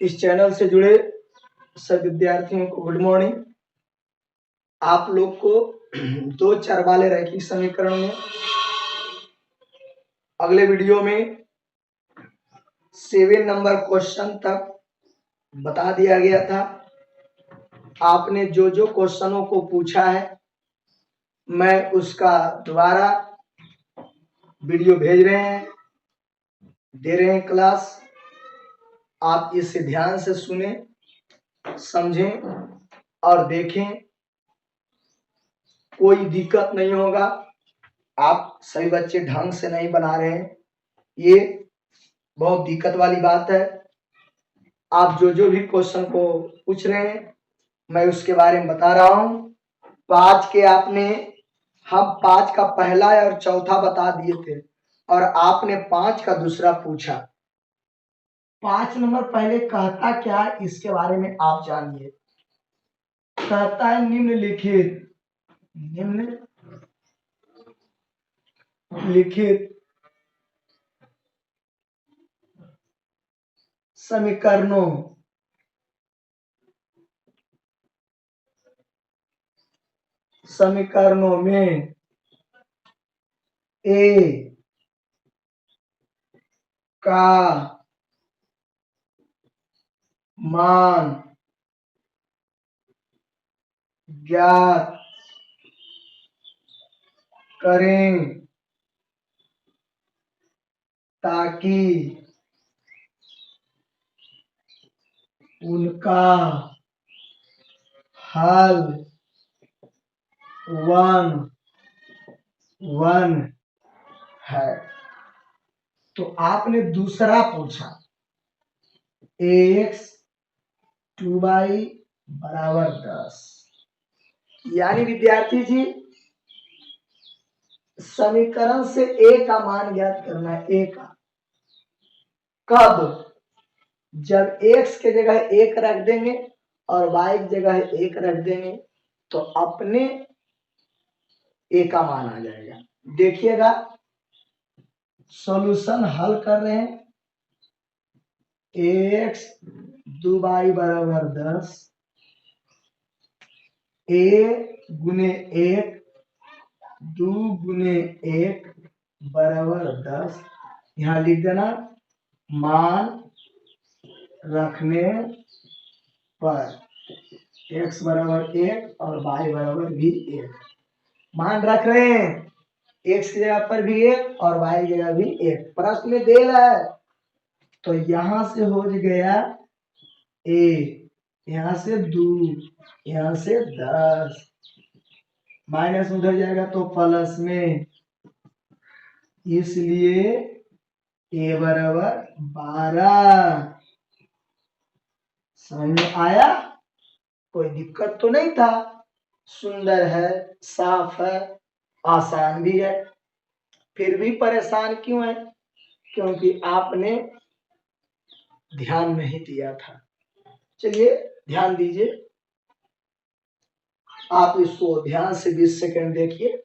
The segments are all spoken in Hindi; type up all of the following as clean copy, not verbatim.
इस चैनल से जुड़े सब विद्यार्थियों को गुड मॉर्निंग। आप लोग को दो चर वाले रैखिक समीकरण में अगले वीडियो में 7 नंबर क्वेश्चन तक बता दिया गया था। आपने जो जो क्वेश्चनों को पूछा है मैं उसका दोबारा वीडियो भेज रहे हैं, दे रहे हैं क्लास। आप इसे ध्यान से सुने, समझें और देखें, कोई दिक्कत नहीं होगा। आप सभी बच्चे ढंग से नहीं बना रहे हैं, ये बहुत दिक्कत वाली बात है। आप जो जो भी क्वेश्चन को पूछ रहे हैं मैं उसके बारे में बता रहा हूं। 5 के आपने, हम 5 का पहला और चौथा बता दिए थे और आपने 5 का दूसरा पूछा। 5 नंबर पहले कहता क्या इसके बारे में आप जानिए। कहता है निम्नलिखित समीकरणों में ए का मान ज्ञात करें ताकि उनका हल 1 है। तो आपने दूसरा पूछा ax 2y बराबर 10, यानी विद्यार्थी जी समीकरण से a का मान ज्ञात करना है। a का कब? जब x के जगह 1 रख देंगे और y की जगह 1 रख देंगे तो अपने a का मान आ जाएगा। देखिएगा सॉल्यूशन हल कर रहे हैं। ax 2y बराबर 10, a गुने 1 2 गुने 1 बराबर 10। यहाँ लिख देना मान रखने पर x बराबर 1 और y बराबर भी 1। मान रख रहे हैं x की जगह पर भी 1 और y की जगह भी 1। प्रश्न में दे रहा है तो यहां से हो गया a, यहां से 2, यहां से 10, माइनस उधर जाएगा तो प्लस में, इसलिए a बराबर 12। समझ में आया? कोई दिक्कत तो नहीं था। सुंदर है, साफ है, आसान भी है। फिर भी परेशान क्यों है? क्योंकि आपने ध्यान नहीं दिया था। चलिए ध्यान दीजिए, आप इसको ध्यान से 20 सेकंड देखिए।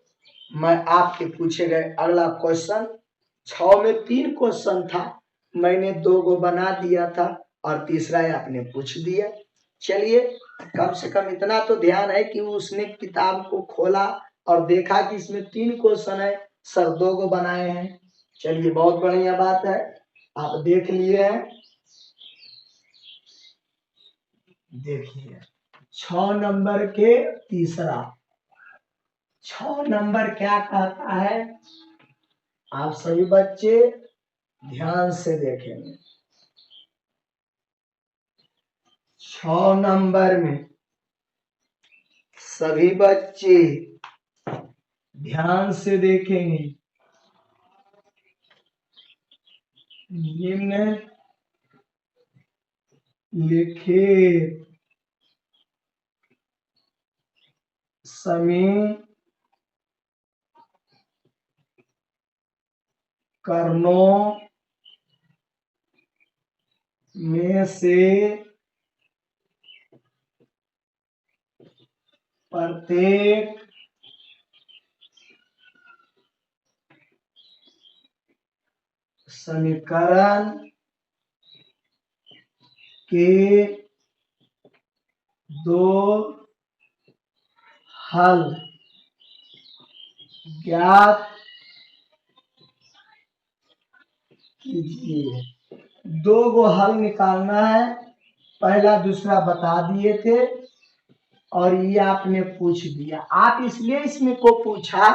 मैं आपके पूछे गए अगला क्वेश्चन 6 में 3 क्वेश्चन था, मैंने 2 को बना दिया था और तीसरा आपने पूछ दिया। चलिए कम से कम इतना तो ध्यान है कि उसने किताब को खोला और देखा कि इसमें 3 क्वेश्चन है, सर 2 को बनाए हैं। चलिए बहुत बढ़िया बात है, आप देख लिए हैं। देखिए 6 नंबर के तीसरा, 6 नंबर क्या कहता है आप सभी बच्चे ध्यान से देखेंगे। 6 नंबर में सभी बच्चे ध्यान से देखेंगे। निम्नलिखित समीकरणों में से प्रत्येक समीकरण के दो हल ज्ञात कीजिए। दो गो हल निकालना है, पहला दूसरा बता दिए थे और ये आपने पूछ दिया। आप इसलिए इसमें को पूछा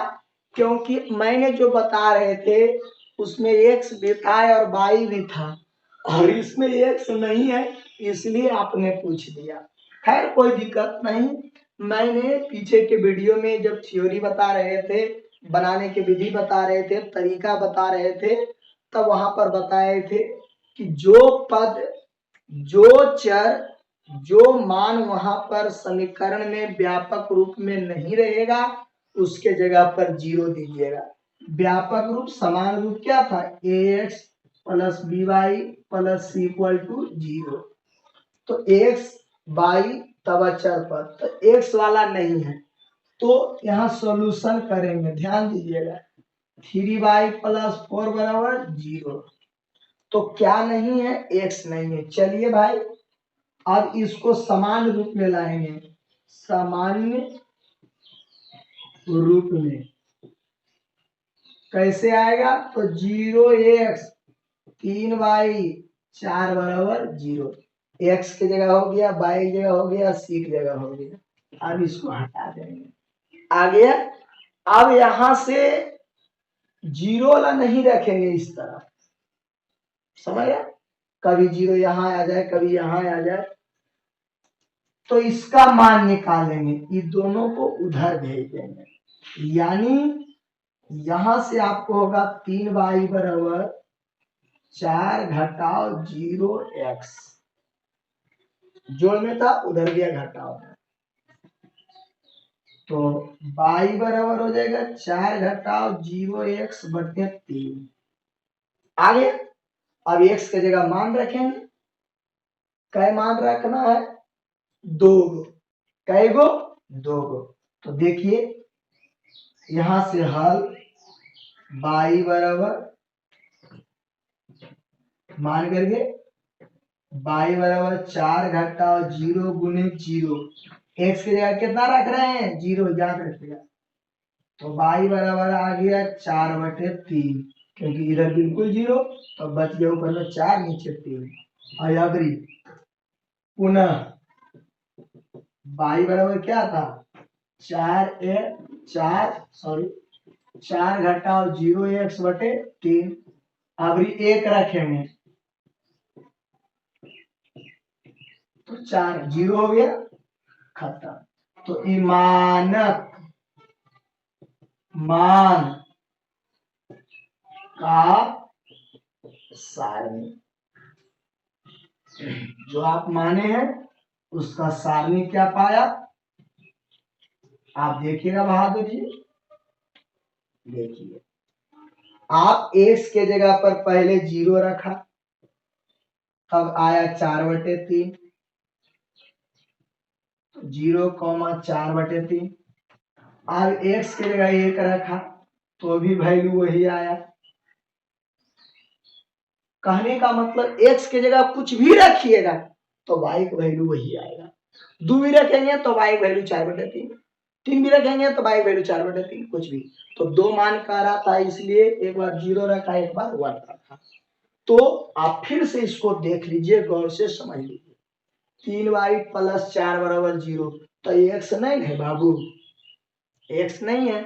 क्योंकि मैंने जो बता रहे थे उसमें एक्स भी था और वाई भी था और इसमें एक्स नहीं है, इसलिए आपने पूछ दिया। खैर कोई दिक्कत नहीं, मैंने पीछे के वीडियो में जब थ्योरी बता रहे थे, बनाने की विधि बता रहे थे, तरीका बता रहे थे, तब वहां पर बताए थे कि जो पद, जो चर, जो मान वहां पर समीकरण में व्यापक रूप में नहीं रहेगा उसके जगह पर जीरो दीजिएगा। व्यापक रूप, समान रूप क्या था? ax plus B Y plus C equal to zero. तो एक्स वाई तब अचर पद, तो एक्स वाला नहीं है तो यहाँ सॉल्यूशन करेंगे, ध्यान दीजिएगा। 3y प्लस 4 बराबर जीरो, तो क्या नहीं है? एक्स नहीं है। चलिए भाई अब इसको समान रूप में लाएंगे, सामान्य रूप में कैसे आएगा? तो 0x 3y 4 बराबर जीरो। एक्स की जगह हो गया, वाई की जगह हो गया, सी की जगह हो गया। अब इसको हटा देंगे, आ गया। अब यहां से जीरो वाला नहीं रखेंगे इस तरह, समझ गया? कभी जीरो यहां आ जाए, कभी यहां आ जाए, तो इसका मान निकालेंगे, ये दोनों को उधर भेज देंगे। यानी यहां से आपको होगा 3y बराबर 4 घटाओ 0x, जोड़ में था उधर गया घटाओ, तो y बराबर हो जाएगा 4 घटाओ 0x बटे 3। आ गया। अब x की जगह मान रखेंगे, कै मान रखना है? दो गो। कै गो? दो गो। तो देखिए यहां से हल y बराबर मान करके y बराबर 4 घटाओ 0 गुने 0, x की जगह कितना रख रहे हैं? 0, याद रखिएगा। तो y बराबर आ गया 4 बटे 3, क्योंकि इधर बिल्कुल 0, तो बच गया ऊपर में 4 नीचे 3। और अगली पुनः y बराबर क्या था? 4 घटाओ 0x बटे 3, अभी 1 रखेंगे तो 4 0 हो गया, खत्म। तो मानक मान का सारणी, जो आप माने हैं उसका सारणी क्या पाया? आप देखिएगा बहादुर जी, देखिए आप x के जगह पर पहले 0 रखा, तब आया 4 बटे 3, 0,4/3। अब x की जगह 1 रखा तो भी वैल्यू वही आया। कहने का मतलब x की जगह कुछ भी रखिएगा तो y की वैल्यू वही आएगा। 2 भी रखेंगे तो y की वैल्यू 4/3, 3 भी रखेंगे तो y की वैल्यू 4/3, कुछ भी। तो 2 मान कह रहा था, इसलिए एक बार 0 रखा, एक बार 1 रखा। तो आप फिर से इसको देख लीजिए, गौर से समझ लीजिए। 3y प्लस 4 बराबर 0, तो x नहीं है बाबू, x नहीं है।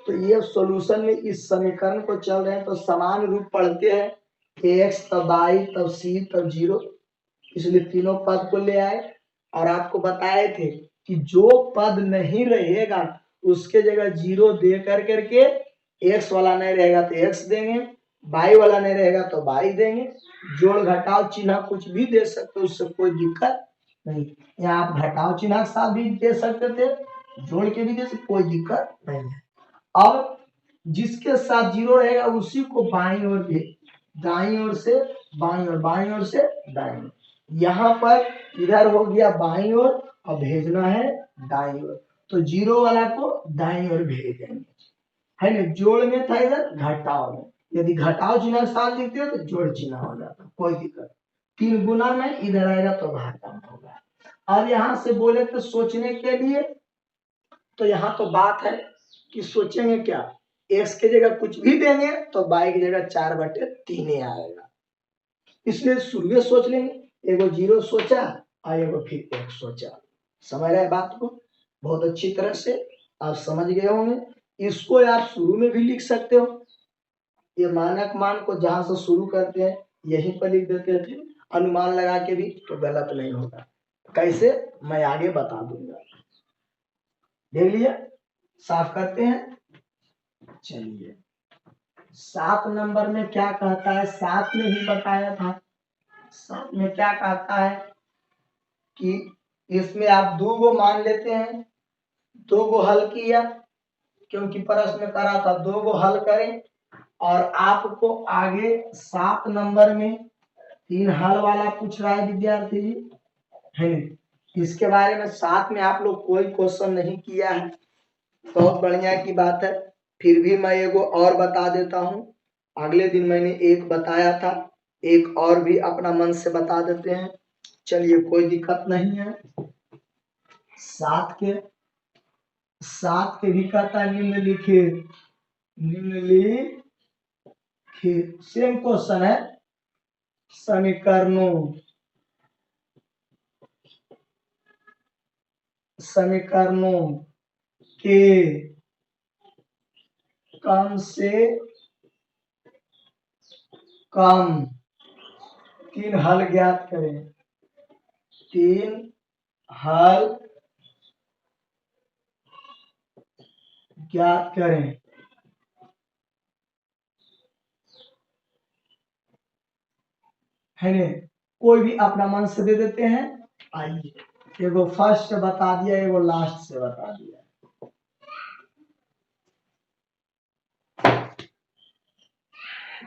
तो ये सॉल्यूशन में इस समीकरण को चल रहे हैं तो समान रूप पढ़ते हैं, x तब y तब c तब 0, इसलिए तीनों पद को ले आए और आपको बताए थे कि जो पद नहीं रहेगा उसके जगह 0 दे करके, x वाला नहीं रहेगा तो x देंगे, y वाला नहीं रहेगा तो y देंगे। जोड़ घटाव चिन्ह कुछ भी दे सकते, उससे कोई दिक्कत नहीं। यहाँ आप घटाव चिन्ह के साथ भी दे सकते थे, जोड़ के भी दे सकते, कोई दिक्कत नहीं है। अब जिसके साथ 0 रहेगा उसी को बाईं ओर भेज, दाईं ओर से बाईं ओर, बाईं ओर से दाईं ओर। यहाँ पर इधर हो गया बाईं ओर और भेजना है दाईं ओर, तो 0 वाला को दाईं ओर भेज देंगे, है ना? जोड़ में था, इधर घटाव में। यदि घटाव चिन्ह साथ लिखते हो तो जोड़ चिन्ह हो जाता, कोई दिक्कत। 3 गुना में इधर आएगा तो भागा में होगा। अब यहाँ से बोले तो सोचने के लिए, तो यहाँ तो बात है कि सोचेंगे क्या, x की जगह कुछ भी देंगे तो y की जगह 4/3 ही आएगा, इसलिए शुरू सोच लेंगे। एगो 0 सोचा और एगो फिर 1 सोचा। समझ रहे बात को? बहुत अच्छी तरह से आप समझ गए होंगे। इसको आप शुरू में भी लिख सकते हो, ये मानक मान को जहां से शुरू करते हैं यहीं पर लिख देते थे, अनुमान लगा के भी, तो गलत नहीं होगा। कैसे, मैं आगे बता दूंगा। देख लिया, साफ करते हैं। चलिए 7 नंबर में क्या कहता है, 7 में भी बताया था। 7 में क्या कहता है कि इसमें आप 2 गो मान लेते हैं, 2 गो हल किया, क्योंकि प्रश्न करा था 2 गो हल करें, और आपको आगे 7 नंबर में 3 हल वाला पूछ रहा है विद्यार्थी जी, है इसके बारे में 7 में आप लोग कोई क्वेश्चन नहीं किया है, बहुत बढ़िया की बात है। फिर भी मैं एगो और बता देता हूँ, अगले दिन मैंने एक बताया था, एक और भी अपना मन से बता देते हैं। चलिए कोई दिक्कत नहीं है। 7 के भी कहता है निम्नलिखित सेम क्वेश्चन है, समीकरणों के कम से कम 3 हल ज्ञात करें। 3 हल ज्ञात करें। है ने, कोई भी अपना मन से दे देते हैं। आइए एगो फर्स्ट से बता दिया, एगो लास्ट से बता दिया।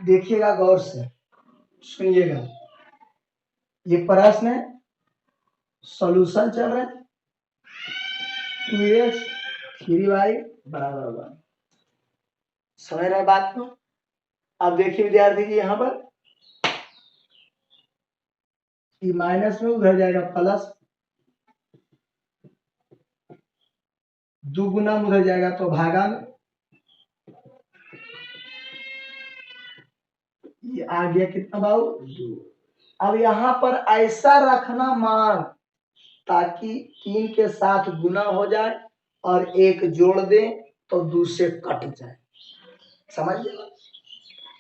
देखिएगा गौर से, सुनिएगा, ये प्रश्न है, सॉल्यूशन चल रहा है। 2x 3y = 1। समझ रहे बात को? अब देखिए विद्यार्थी जी, यहाँ पर ये माइनस में उधर जाएगा प्लस, 2 गुना उधर जाएगा तो भागा में, ये आ गया कितना बाबू 2। अब यहाँ पर ऐसा रखना मान ताकि 3 के साथ गुना हो जाए और 1 जोड़ दें तो 2 से कट जाए। समझिए,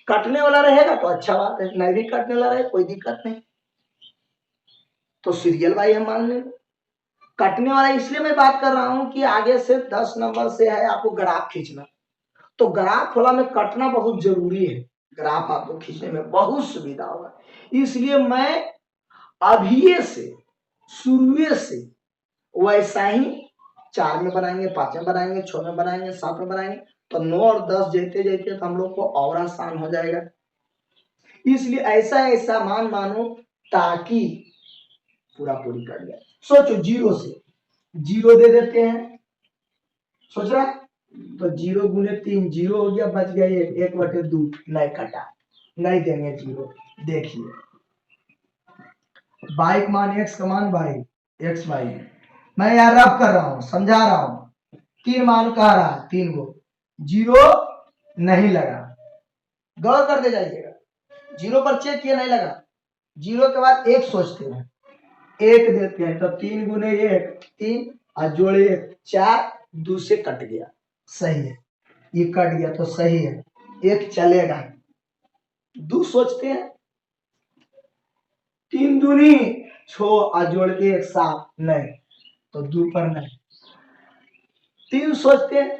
कटने वाला रहेगा तो अच्छा बात है, नहीं भी कटने वाला रहे कोई दिक्कत नहीं, तो सीरियल बाई हम मान लेंगे। कटने वाला इसलिए मैं बात कर रहा हूं कि आगे से 10 नंबर से है आपको ग्राफ खींचना, तो ग्राफ वाला में कटना बहुत जरूरी है, ग्राफ आपको खींचने में बहुत सुविधा होगा। इसलिए मैं अभी से शुरू से वैसा ही 4 में बनाएंगे, 5 में बनाएंगे, 6 में बनाएंगे, 7 में बनाएंगे, तो 9 और 10 जेते जेते तो हम लोग को और आसान हो जाएगा। इसलिए ऐसा ऐसा मान मानो ताकि पूरा पूरी कर लिया। सोचो 0 से 0 दे देते हैं, सोच रहा, तो 0 गुने 3 0 हो गया, बच गया 1/2, नहीं कटा, नहीं देंगे 0। देखिए y का मान x का मान y, x y, मैं यार रब कर रहा हूं, समझा रहा हूं। 3 मान कह रहा है, 3 गो 0 नहीं लगा, गौर कर दे जाइएगा, 0 पर चेक किया नहीं लगा, 0 के बाद 1 सोचते हैं, 1 देते हैं, तो 3 गुने 1 3 और जोड़े 1 4, 2 से कट गया, सही है, ये कट गया तो सही है, 1 चलेगा। 2 सोचते हैं, 3 दूनी 6 और जोड़ के 1 7, नहीं तो 2 पर नहीं। 3 सोचते हैं,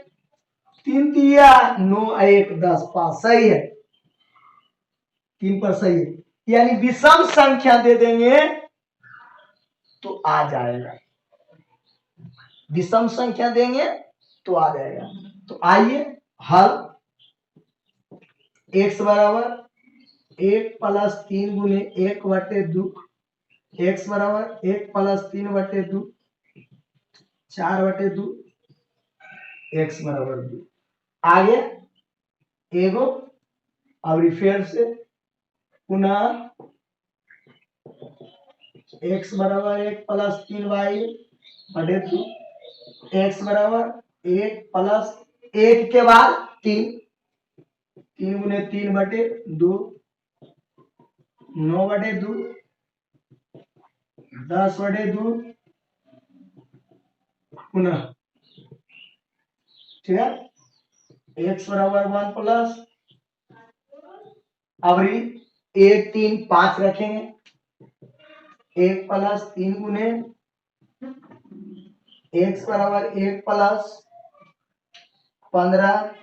3 दिया 9 1 10 5, सही है, 3 पर सही है, यानी विषम संख्या दे देंगे तो आ जाएगा, विषम संख्या देंगे तो आ जाएगा। तो आइए हल, x बराबर 1 + 3 गुने 1/2, x बराबर 1 + 3/2 4/2, x बराबर 2 आगे एगो। अब फिर से पुनः x बराबर 1 प्लस 3y बटे 2। x बराबर 1 प्लस 1 के बाद 3, 3 गुने 3 बटे 2, 9 बटे 2, 10 बटे 2 पुनः, ठीक है। x बराबर 1 प्लस, अब 1 3 5 रखेंगे, 1 प्लस 3 गुने x बराबर 1 प्लस 15,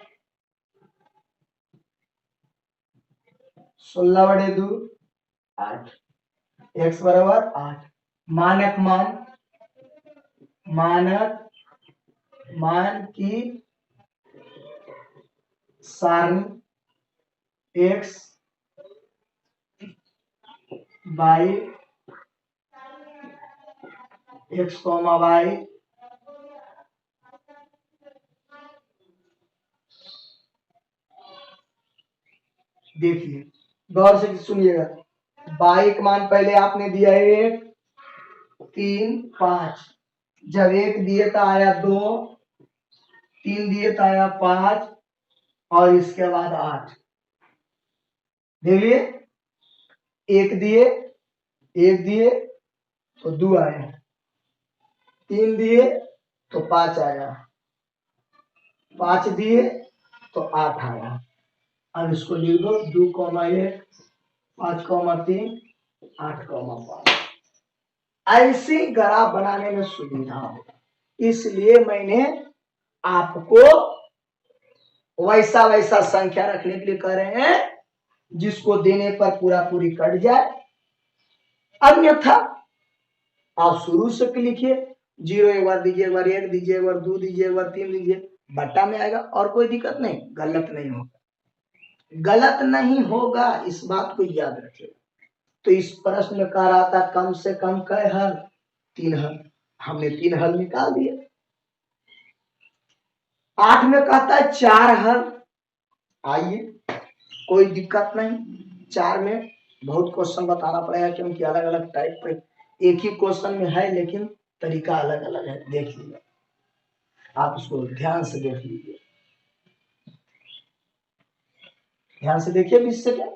16 बटे 2 8, x बराबर 8। मानक मान की सारणी x by x comma Y देखिए गौर से सुनिएगा। बाई का मान पहले आपने दिया 1 3 5, जब 1 दिए तो आया 2, 3 दिए तो आया 5 और इसके बाद 8। देखिए 1 दिए तो 2 आया, 3 दिए तो 5 आया, 5 दिए तो 8 आया। अब इसको लिख दो 2,1 5,3 8,5। ऐसी ग्राफ बनाने में सुविधा हो, इसलिए मैंने आपको वैसा संख्या रखने के लिए कह रहे हैं जिसको देने पर पूरा पूरी कट जाए। अन्यथा आप शुरू से लिखिए, 0 एक बार दीजिए, एक बार 1 दीजिए, एक बार 2 दीजिए, एक बार 3 दीजिए, बट्टा में आएगा और कोई दिक्कत नहीं, गलत नहीं होगा, इस बात को याद रखिए। तो इस प्रश्न में कह रहा था कम से कम कै हल, 3 हल, हमने 3 हल निकाल दिए। 8 में कहता है 4 हल, आइए कोई दिक्कत नहीं, 4 में बहुत क्वेश्चन बताना पड़ेगा क्योंकि अलग अलग टाइप पे एक ही क्वेश्चन में है लेकिन तरीका अलग अलग है। देख लीजिए, आप इसको ध्यान से देख लीजिए, ध्यान से देखिए 20 सेकेंड।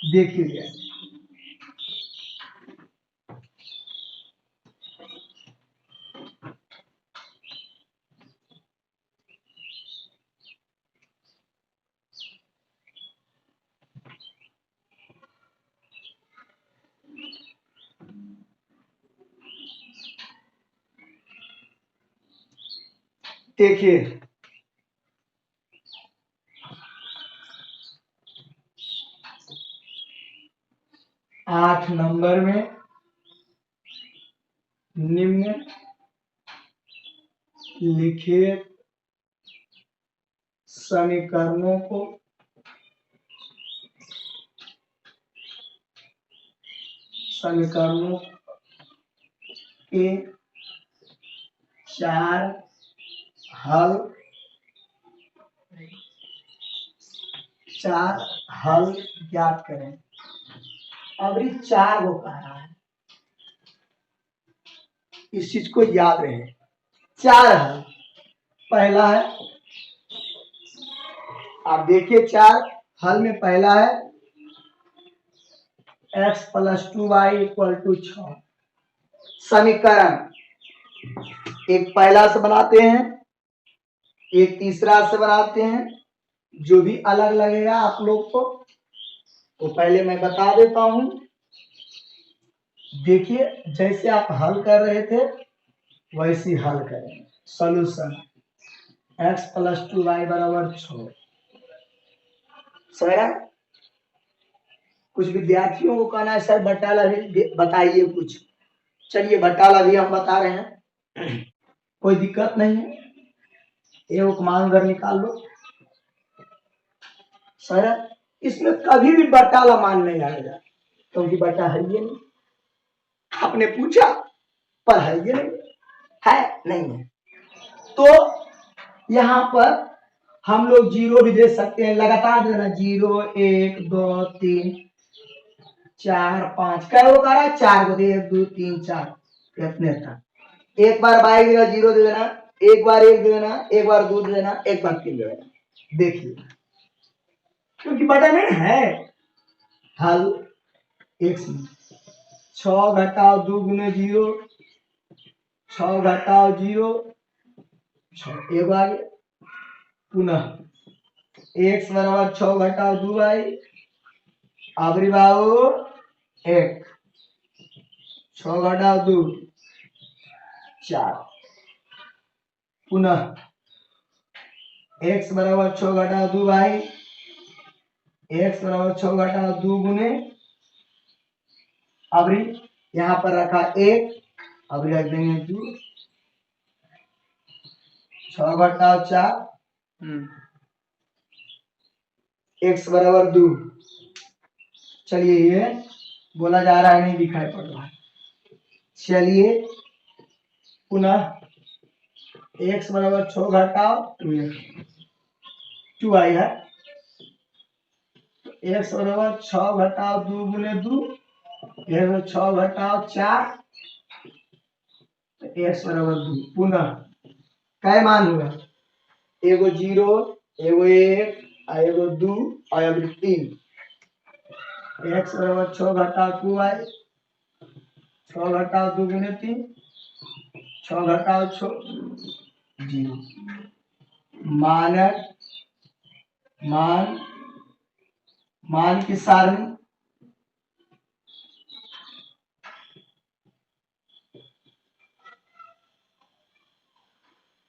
देखिए देखिए 8 नंबर में निम्न लिखित समीकरणों के 4 हल ज्ञात करें। अब 4 को कह रहा है, इस चीज को याद रहे। 4 हल, पहला है, आप देखिए 4 हल में पहला है x + 2y = 6। समीकरण एक पहला से बनाते हैं, एक तीसरा से बनाते हैं, जो भी अलग लगेगा आप लोग को तो पहले मैं बता देता हूं। देखिए जैसे आप हल कर रहे थे वैसे हल करें। सॉल्यूशन x प्लस 2y बराबर 6। सर कुछ विद्यार्थियों को कहना है सर बटाला भी बताइए कुछ। चलिए बटाला भी हम बता रहे हैं, कोई दिक्कत नहीं है। एक मान घर निकाल लो। सर इसमें कभी भी बटाला मान नहीं आएगा क्योंकि बटा है ये नहीं। आपने पूछा पर है ये नहीं, है नहीं है। तो यहाँ पर हम लोग जीरो भी दे सकते हैं, लगातार देना 0 1 2 3 4 5। क्या वो कह रहा है 4 को दे 1 2 3 4 इतने था। एक बार बाई देना 0 दे देना, एक बार 1 दे देना, एक बार 2 दे देना, एक बार 3 दे देना। देखिए क्योंकि बटा नहीं है। हल एक 6 घटाओ 2 गुने 0, 6 घटाओ 0 6 एक बार पुनः x बराबर 6 घटाओ 2y आबरी बाबू 1 6 घटाओ 2 4 पुनः x बराबर 6 घटाओ 2y x बराबर 6 घटाओ 2 गुने अबरी यहाँ पर रखा 1 अबरी रख देंगे 2 6 घटाओ 4 x बराबर 2। चलिए ये बोला जा रहा है नहीं दिखाई पड़ रहा है। चलिए पुनः x बराबर 6 घटाओ 2 आई है। x बराबर 6 घटाओ 2 गुने 2 6 घटाओ 4 x बराबर 2 पुनः क्या मान हुआ एगो 0 एगो 1 एगो 2 और एगो 3। x बराबर 6 घटाओ 2y 6 घटाओ 2 गुने 3 6 घटाओ 6 0। मानक मान की सारणी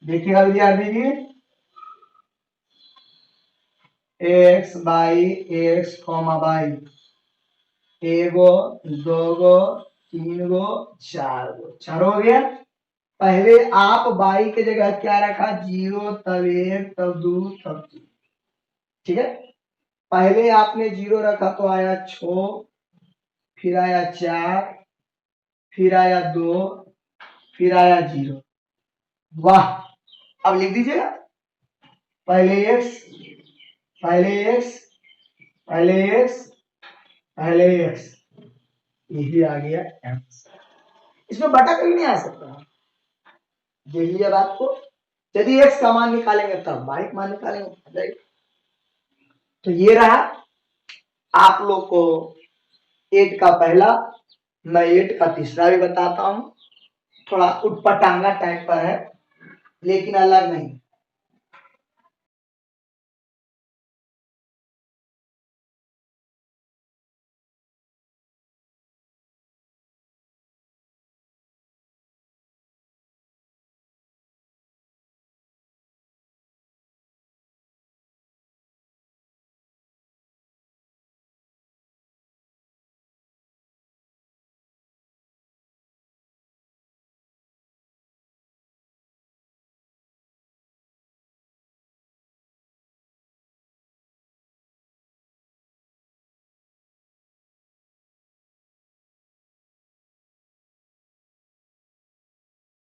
देखिएगा विद्यार्थी जी x by x comma by एगो दोगो तीनगो चार हो गया। पहले आप बाई के जगह क्या रखा 0 तब 1 तब 2 तब 3। ठीक है पहले आपने 0 रखा तो आया 6 फिर आया 4 फिर आया 2 फिर आया 0। वाह अब लिख दीजिएगा पहले x पहले x पहले x पहले x यही आ गया आंसर। इसमें बटा कहीं नहीं आ सकता। देखिए बात को यदि x का मान निकालेंगे तब y का मान निकालेंगे। तो ये रहा आप लोग को 8 का पहला, मैं 8 का तीसरा भी बताता हूं। थोड़ा उटपटांगा टाइप पर है लेकिन अलग नहीं।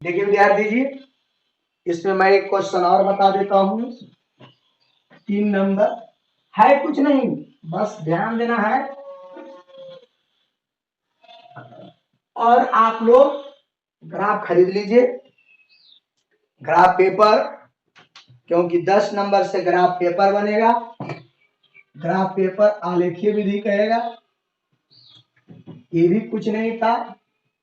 देखिए विद्यार्थी जी इसमें मैं एक क्वेश्चन और बता देता हूं। 3 नंबर है कुछ नहीं बस ध्यान देना है और आप लोग ग्राफ खरीद लीजिए ग्राफ पेपर क्योंकि 10 नंबर से ग्राफ पेपर बनेगा। ग्राफ पेपर आलेखीय विधि कहेगा। ये भी कुछ नहीं था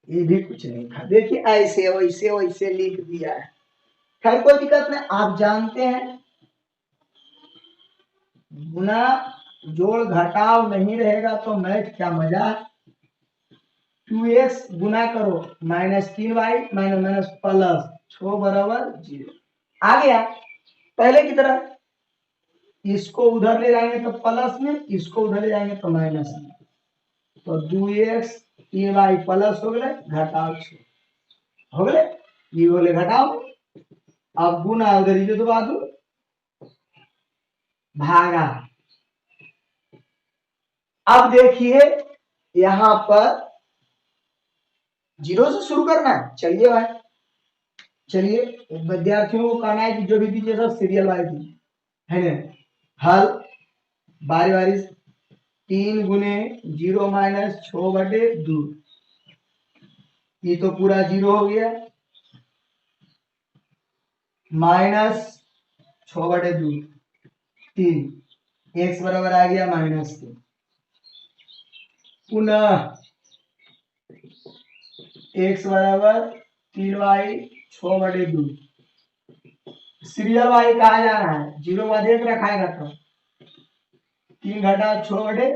ये भी कुछ नहीं था। देखिए ऐसे वैसे वैसे लिख दिया है। खैर कोई दिक्कत नहीं आप जानते हैं गुना जोड़ घटाव नहीं रहेगा तो मैथ क्या मजा। 2x गुना करो -3y माइनस प्लस 6 बराबर 0 आ गया। पहले की तरह इसको उधर ले जाएंगे तो प्लस में, इसको उधर ले जाएंगे तो माइनस में, तो 2x 3y प्लस हो गए, घटाओ 6 हो गए, ये बोले घटाओ। अब गुना उधर ही तो बात भागा। अब देखिए यहां पर जीरो से शुरू करना है। चलिए भाई, चलिए विद्यार्थियों को कहना है कि जो भी दीजिए सब सीरियल वाइज दीजिए, है ना। हल बारी बारी 3 गुने 0 माइनस 6/2, ये तो पूरा 0 हो गया, माइनस 6/2 3, x बराबर आ गया -3, पुनः x बराबर 3y 6/2, सीरियल वाइज कहा जा रहा है, 0 बाद 1 रखाएगा तो 3 घटा 6/2,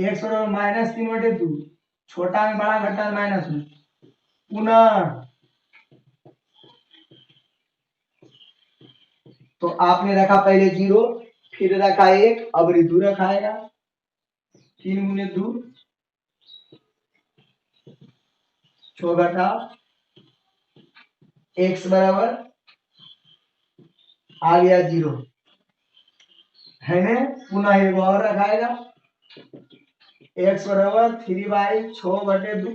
x बराबर -3/2, छोटा में बड़ा घटा माइनस में, पुनः तो आपने रखा पहले 0, फिर रखा 1, अब रिदू रखाएगा 3 गुने 2 6 घटा, x बराबर आ गया 0, है ना। पुनः एक और रखाएगा, x बराबर 3/6/2,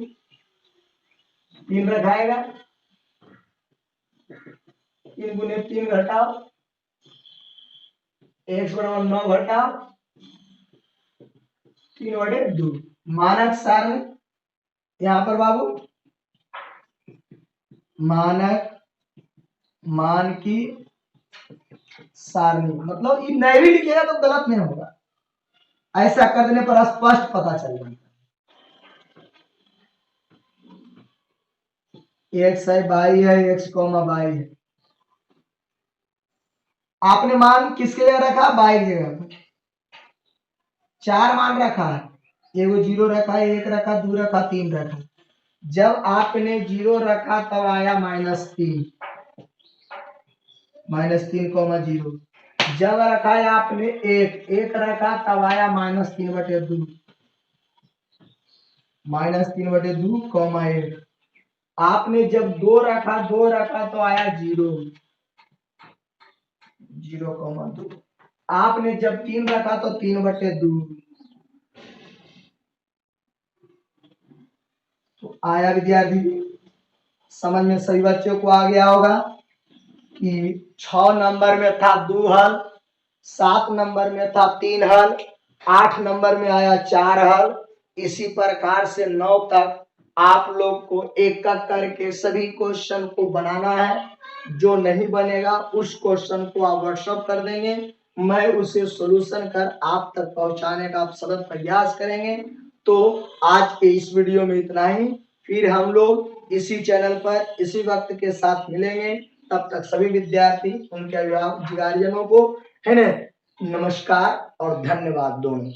3 रखाएगा, 3 गुने 3 घटाओ, x बराबर 9 घटाओ 3/2, मानक सारणी। यहाँ पर बाबू मानक मान की सारणी, मतलब ये नहीं भी लिखेगा तो गलत नहीं होगा, ऐसा करने पर स्पष्ट पता चल जाएगा। एक्स है, बाई है, एक्स कॉमा बाई है, आपने मान किसके लिए रखा, बाई की जगह पर 4 मान रखा है, एगो 0 रखा है, 1 रखा, 2 रखा, 3 रखा। जब आपने 0 रखा तब आया -3, -3,0। जब रखा है आपने 1 रखा तब आया -3/2, -3/2, 1। आपने जब 2 रखा तो आया 0, 0,2। आपने जब 3 रखा तो 3/2, तो आया विद्यार्थी, समझ में सभी बच्चों को आ गया होगा कि 6 नंबर में था 2 हल, 7 नंबर में था 3 हल, 8 नंबर में आया 4 हल। इसी प्रकार से 9 तक आप लोग को एक एक करके सभी क्वेश्चन को बनाना है। जो नहीं बनेगा उस क्वेश्चन को आप व्हाट्सएप कर देंगे, मैं उसे सॉल्यूशन कर आप तक पहुंचाने का आप सतत प्रयास करेंगे। तो आज के इस वीडियो में इतना ही, फिर हम लोग इसी चैनल पर इसी वक्त के साथ मिलेंगे। तब तक सभी विद्यार्थी उनके अभिभावक गार्जियनों को, है ना, नमस्कार और धन्यवाद दोनों।